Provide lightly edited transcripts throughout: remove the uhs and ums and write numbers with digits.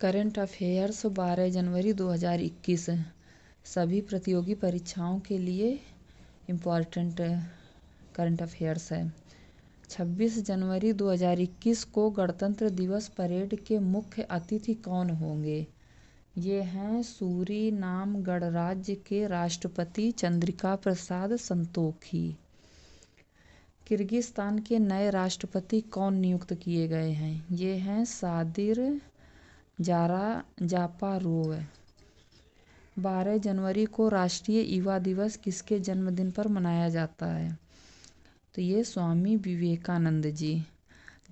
Current affairs 12 जनवरी 2021 सभी प्रतियोगी परीक्षाओं के लिए इम्पॉर्टेंट करंट अफेयर्स है। 26 जनवरी 2021 को गणतंत्र दिवस परेड के मुख्य अतिथि कौन होंगे? ये हैं सूरीनाम गणराज्य के राष्ट्रपति चंद्रिका प्रसाद संतोखी। किर्गिस्तान के नए राष्ट्रपति कौन नियुक्त किए गए हैं? ये हैं सादिर जापारोव। 12 जनवरी को राष्ट्रीय युवा दिवस किसके जन्मदिन पर मनाया जाता है? तो ये स्वामी विवेकानंद जी,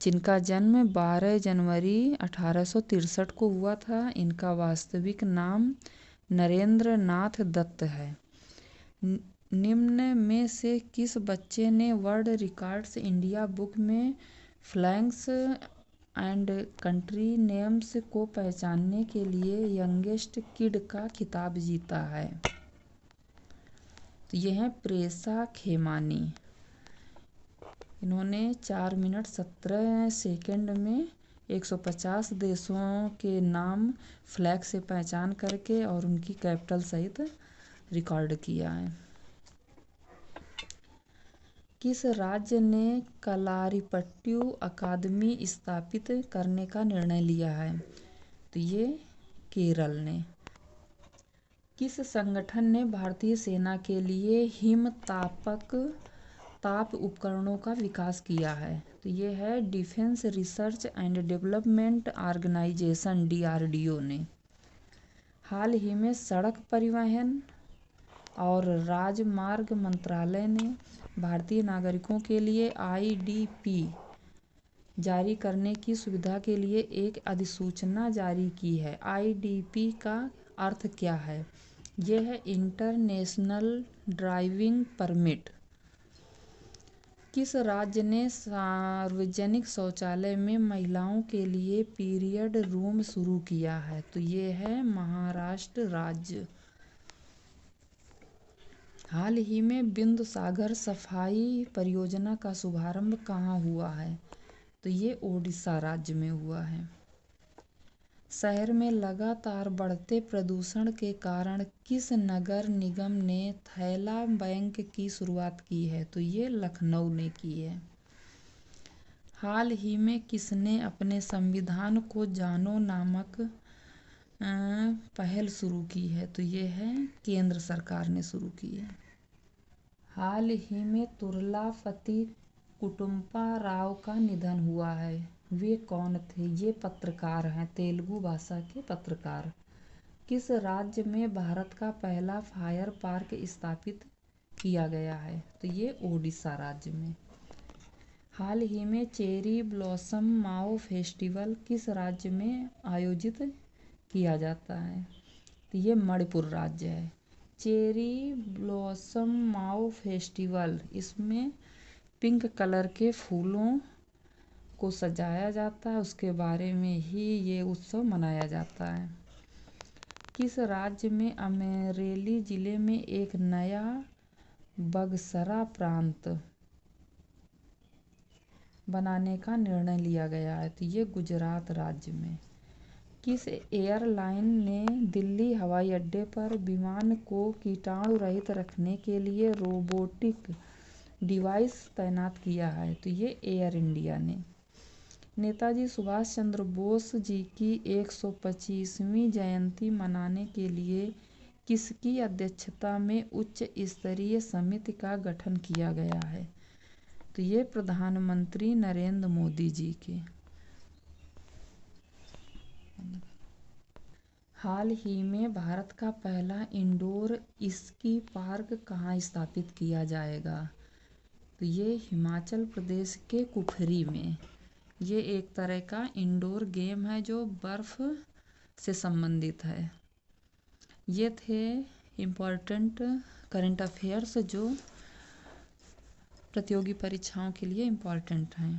जिनका जन्म 12 जनवरी 1863 को हुआ था। इनका वास्तविक नाम नरेंद्र नाथ दत्त है। निम्न में से किस बच्चे ने वर्ल्ड रिकॉर्ड्स इंडिया बुक में फ्लैग्स एंड कंट्री नेम्स को पहचानने के लिए यंगेस्ट किड का खिताब जीता है? तो ये हैं प्रेसा खेमानी। इन्होंने 4 मिनट 17 सेकंड में 150 देशों के नाम फ्लैग से पहचान करके और उनकी कैपिटल सहित रिकॉर्ड किया है। किस राज्य ने कलारीपट्टू अकादमी स्थापित करने का निर्णय लिया है? तो ये केरल ने। किस संगठन ने भारतीय सेना के लिए ताप उपकरणों का विकास किया है? तो ये है defence research and development organisation DRDO ने। हाल ही में सड़क परिवहन और राजमार्ग मंत्रालय ने भारतीय नागरिकों के लिए IDP जारी करने की सुविधा के लिए एक अधिसूचना जारी की है। IDP का अर्थ क्या है? यह है इंटरनेशनल ड्राइविंग परमिट। किस राज्य ने सार्वजनिक शौचालय में महिलाओं के लिए पीरियड रूम शुरू किया है? तो ये है महाराष्ट्र राज्य। हाल ही में बिंदुसागर सफाई परियोजना का शुभारंभ कहाँ हुआ है? तो ये ओडिशा राज्य में हुआ है। शहर में लगातार बढ़ते प्रदूषण के कारण किस नगर निगम ने थैला बैंक की शुरुआत की है? तो ये लखनऊ ने की है। हाल ही में किसने अपने संविधान को जानो नामक पहल शुरू की है? तो ये है केंद्र सरकार ने शुरू की है। हाल ही में तुर्लापति कुटुंपा राव का निधन हुआ है। वे कौन थे? ये पत्रकार हैं, तेलुगु भाषा के पत्रकार। किस राज्य में भारत का पहला फायर पार्क स्थापित किया गया है? तो ये ओडिशा राज्य में। हाल ही में चेरी ब्लॉसम माओ फेस्टिवल किस राज्य में आयोजित किया जाता है? तो ये मणिपुर राज्य है। चेरी ब्लॉसम माओ फेस्टिवल, इसमें पिंक कलर के फूलों को सजाया जाता है, उसके बारे में ही ये उत्सव मनाया जाता है। किस राज्य में अमरेली जिले में एक नया बगसरा प्रांत बनाने का निर्णय लिया गया है? तो ये गुजरात राज्य में। किस एयरलाइन ने दिल्ली हवाई अड्डे पर विमान को कीटाणु रहित रखने के लिए रोबोटिक डिवाइस तैनात किया है? तो ये एयर इंडिया ने। नेताजी सुभाष चंद्र बोस जी की 125वीं जयंती मनाने के लिए किसकी अध्यक्षता में उच्च स्तरीय समिति का गठन किया गया है? तो ये प्रधानमंत्री नरेंद्र मोदी जी के। हाल ही में भारत का पहला इंडोर स्की पार्क कहाँ स्थापित किया जाएगा? तो ये हिमाचल प्रदेश के कुफरी में। ये एक तरह का इंडोर गेम है जो बर्फ से संबंधित है। ये थे इम्पोर्टेंट करंट अफेयर्स जो प्रतियोगी परीक्षाओं के लिए इम्पोर्टेंट हैं।